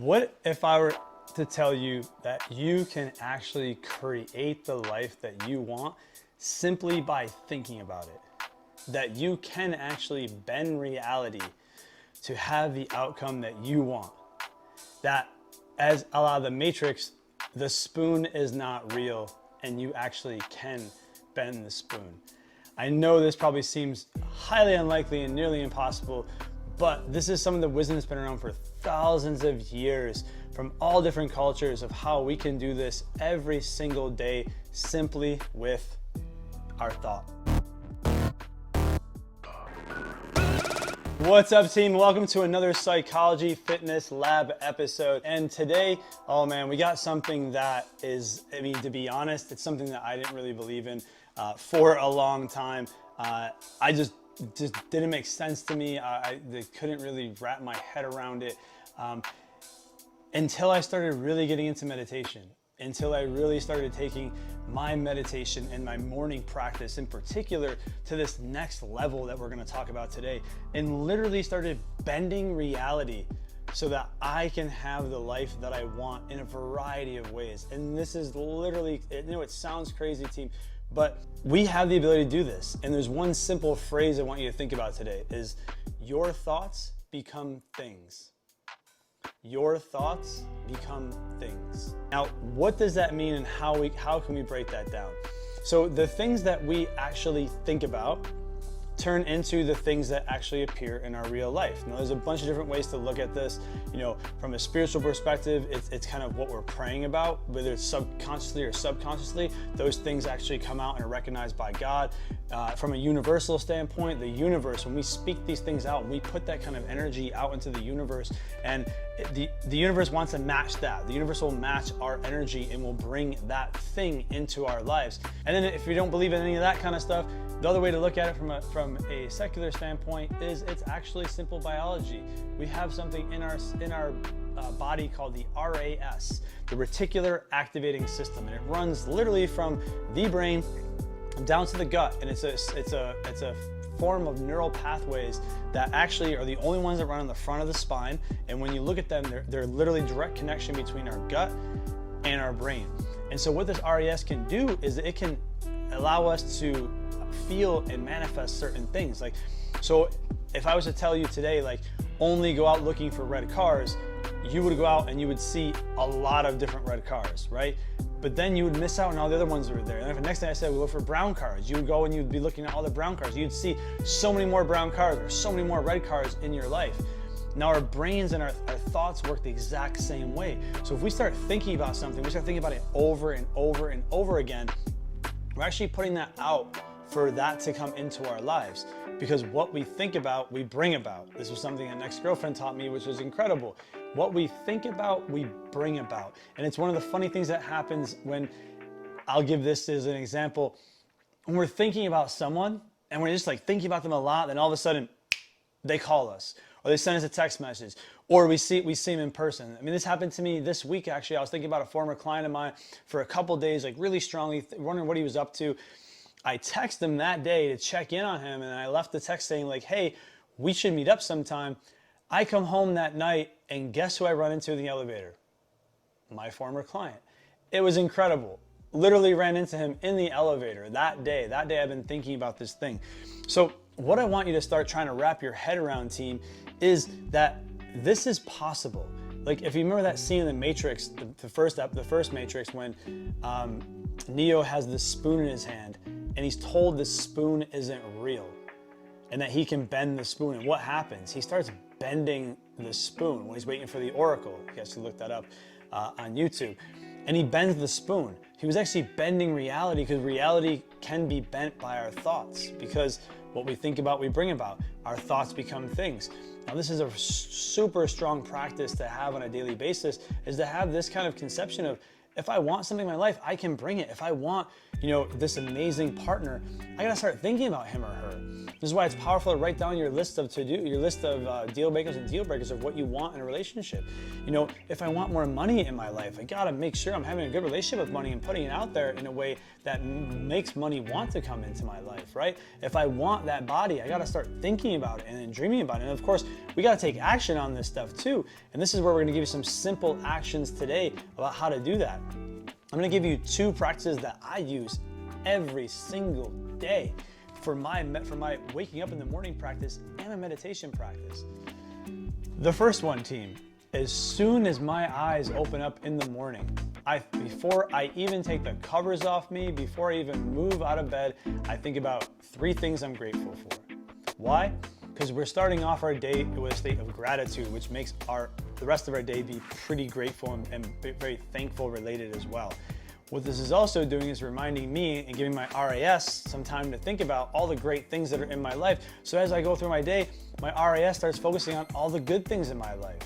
What if I were to tell you that you can actually create the life that you want simply by thinking about it? That you can actually bend reality to have the outcome that you want. That, as a la the Matrix, the spoon is not real and you actually can bend the spoon. I know this probably seems highly unlikely and nearly impossible, but this is some of the wisdom that's been around for thousands of years from all different cultures of how we can do this every single day simply with our thought. What's up, team? Welcome to another Psychology Fitness Lab episode. And today, oh man, we got something that is, to be honest, it's something that I didn't really believe in for a long time. I just didn't make sense to me. I couldn't really wrap my head around it until I started really getting into meditation, until I really started taking my meditation and my morning practice in particular to this next level that we're going to talk about today, and literally started bending reality so that I can have the life that I want in a variety of ways. And this is literally, it sounds crazy, team, but we have the ability to do this. And there's one simple phrase I want you to think about today is your thoughts become things. Your thoughts become things. Now, what does that mean and how can we break that down? So the things that we actually think about turn into the things that actually appear in our real life. Now, there's a bunch of different ways to look at this. From a spiritual perspective, it's kind of what we're praying about, whether it's subconsciously or subconsciously, those things actually come out and are recognized by God. From a universal standpoint, the universe, when we speak these things out, we put that kind of energy out into the universe, and the universe wants to match that. The universe will match our energy and will bring that thing into our lives. And then if you don't believe in any of that kind of stuff, the other way to look at it from a secular standpoint is it's actually simple biology. We have something in our body called the RAS, the Reticular Activating System, and it runs literally from the brain down to the gut, and it's a form of neural pathways that actually are the only ones that run on the front of the spine. And when you look at them, they're literally direct connection between our gut and our brain. And so what this RAS can do is it can allow us to feel and manifest certain things. So if I was to tell you today, only go out looking for red cars, you would go out and you would see a lot of different red cars, right? But then you would miss out on all the other ones that were there. And if the next thing I said, we look for brown cars, you would go and you'd be looking at all the brown cars. You'd see so many more brown cars or so many more red cars in your life. Now our brains and our thoughts work the exact same way. So if we start thinking about something, we start thinking about it over and over and over again, we're actually putting that out for that to come into our lives. Because what we think about, we bring about. This was something an ex-girlfriend taught me, which was incredible. What we think about, we bring about. And it's one of the funny things that happens when, I'll give this as an example, when we're thinking about someone and we're just thinking about them a lot, then all of a sudden they call us, or they send us a text message, or we see them in person. This happened to me this week, actually. I was thinking about a former client of mine for a couple days, really strongly, wondering what he was up to. I texted him that day to check in on him, and I left the text saying hey, we should meet up sometime. I come home that night, and guess who I run into in the elevator? My former client. It was incredible. Literally ran into him in the elevator that day. That day I've been thinking about this thing. So what I want you to start trying to wrap your head around, team, is that this is possible. If you remember that scene in the Matrix, the first Matrix, when Neo has this spoon in his hand, and he's told the spoon isn't real and that he can bend the spoon. And what happens? He starts bending the spoon when he's waiting for the oracle. You guys can look that up on YouTube. And he bends the spoon. He was actually bending reality, because reality can be bent by our thoughts, because what we think about, we bring about. Our thoughts become things. Now, this is a super strong practice to have on a daily basis, is to have this kind of conception of If I want something in my life, I can bring it. If I want, this amazing partner, I gotta start thinking about him or her. This is why it's powerful to write down your list of deal makers and deal breakers of what you want in a relationship. If I want more money in my life, I gotta make sure I'm having a good relationship with money and putting it out there in a way that makes money want to come into my life, right? If I want that body, I gotta start thinking about it and then dreaming about it. And of course, we gotta take action on this stuff too. And this is where we're gonna give you some simple actions today about how to do that. I'm gonna give you 2 practices that I use every single day for my waking up in the morning practice and my meditation practice. The first one, team, as soon as my eyes open up in the morning, before I even take the covers off me, before I even move out of bed, I think about 3 things I'm grateful for. Why? Because we're starting off our day with a state of gratitude, which makes the rest of our day be pretty grateful and very thankful related as well. What this is also doing is reminding me and giving my RAS some time to think about all the great things that are in my life. So as I go through my day, my RAS starts focusing on all the good things in my life.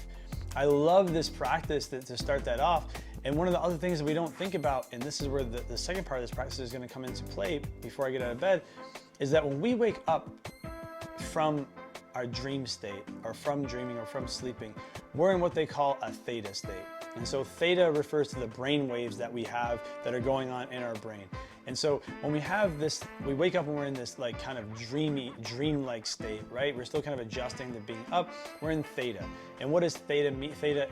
I love this practice to start that off. And one of the other things that we don't think about, and this is where the second part of this practice is going to come into play before I get out of bed, is that when we wake up from our dream state, or from dreaming, or from sleeping, we're in what they call a theta state. And so theta refers to the brain waves that we have that are going on in our brain. And so when we have this, we wake up and we're in this like kind of dream-like state, right? We're still kind of adjusting to being up. We're in theta. And what does theta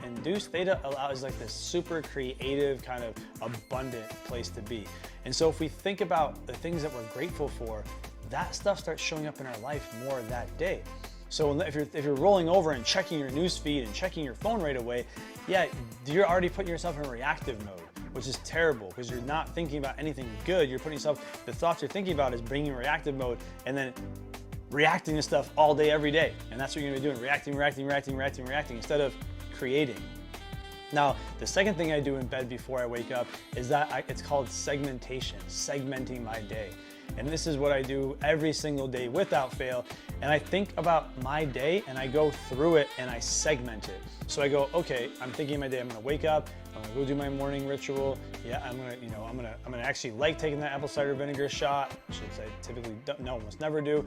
induce? Theta allows like this super creative, kind of abundant place to be. And so if we think about the things that we're grateful for, that stuff starts showing up in our life more that day. So if you're rolling over and checking your news feed and checking your phone right away, yeah, you're already putting yourself in reactive mode, which is terrible because you're not thinking about anything good. You're putting yourself, the thoughts you're thinking about is bringing reactive mode and then reacting to stuff all day, every day. And that's what you're gonna be doing, reacting instead of creating. Now, the second thing I do in bed before I wake up is that it's called segmentation, segmenting my day. And this is what I do every single day without fail. And I think about my day and I go through it and I segment it. So I go, okay, I'm thinking of my day. I'm gonna wake up, I'm gonna go do my morning ritual. Yeah, I'm gonna actually like taking that apple cider vinegar shot, which I typically almost never do.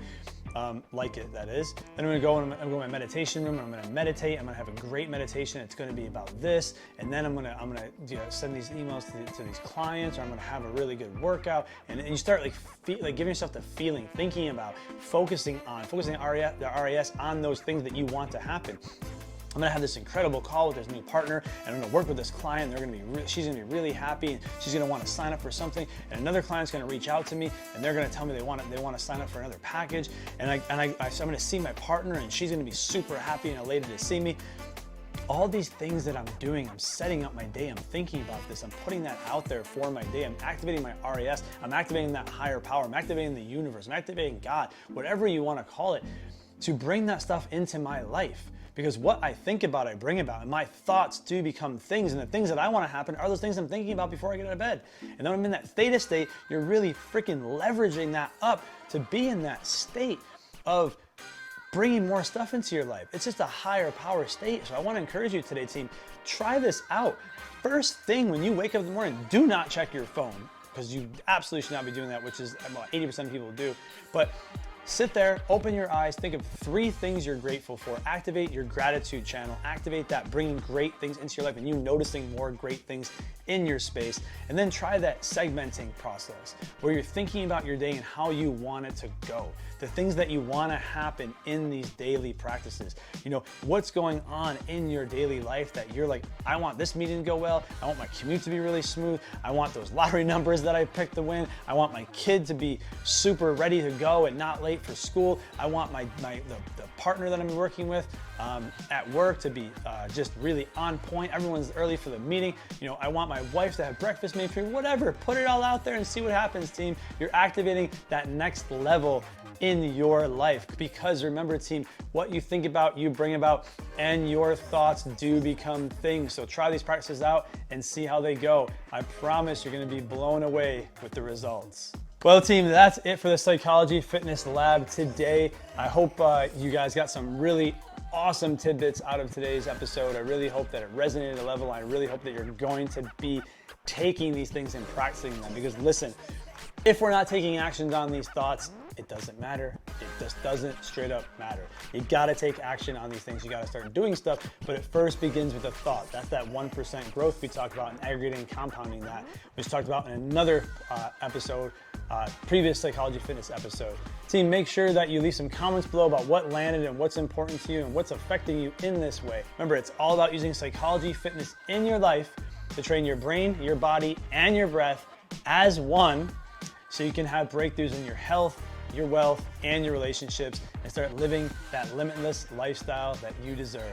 Like it, that is. Then I'm gonna go to my meditation room and I'm gonna meditate. I'm gonna have a great meditation. It's gonna be about this. And then I'm gonna send these emails to these clients, or I'm gonna have a really good workout. And you start like giving yourself the feeling, thinking about, focusing the RAS on those things that you want to happen. I'm gonna have this incredible call with this new partner, and I'm gonna work with this client. She's gonna be really happy, and she's gonna want to sign up for something. And another client's gonna reach out to me, and they're gonna tell me they want to sign up for another package. So I'm gonna see my partner, and she's gonna be super happy and elated to see me. All these things that I'm doing, I'm setting up my day, I'm thinking about this, I'm putting that out there for my day, I'm activating my RAS, I'm activating that higher power, I'm activating the universe, I'm activating God, whatever you want to call it, to bring that stuff into my life. Because what I think about, I bring about, and my thoughts do become things, and the things that I want to happen are those things I'm thinking about before I get out of bed. And then when I'm in that theta state, you're really freaking leveraging that up to be in that state of bringing more stuff into your life. It's just a higher power state. So I want to encourage you today, team, try this out. First thing when you wake up in the morning, do not check your phone, because you absolutely should not be doing that, which is about 80% of people do. But sit there, open your eyes, think of 3 things you're grateful for. Activate your gratitude channel. Activate that, bringing great things into your life and you noticing more great things in your space. And then try that segmenting process where you're thinking about your day and how you want it to go. The things that you want to happen in these daily practices. What's going on in your daily life that you're like, I want this meeting to go well. I want my commute to be really smooth. I want those lottery numbers that I picked to win. I want my kid to be super ready to go and not late for school. I want the partner that I'm working with at work to be just really on point. Everyone's early for the meeting. I want my wife to have breakfast made for me, whatever. Put it all out there and see what happens, team. You're activating that next level in your life, because remember, team, what you think about, you bring about, and your thoughts do become things. So try these practices out and see how they go. I promise you're going to be blown away with the results. Well, team, that's it for the Psychology Fitness Lab today. I hope you guys got some really awesome tidbits out of today's episode. I really hope that it resonated at a level. I really hope that you're going to be taking these things and practicing them, because listen, if we're not taking actions on these thoughts, it doesn't matter. It just doesn't straight up matter. You gotta take action on these things. You gotta start doing stuff, but it first begins with a thought. That's that 1% growth we talked about in aggregating and compounding that, which talked about in another episode, previous Psychology Fitness episode. Team, make sure that you leave some comments below about what landed and what's important to you and what's affecting you in this way. Remember, it's all about using Psychology Fitness in your life to train your brain, your body, and your breath as one, so you can have breakthroughs in your health, your wealth, and your relationships, and start living that limitless lifestyle that you deserve.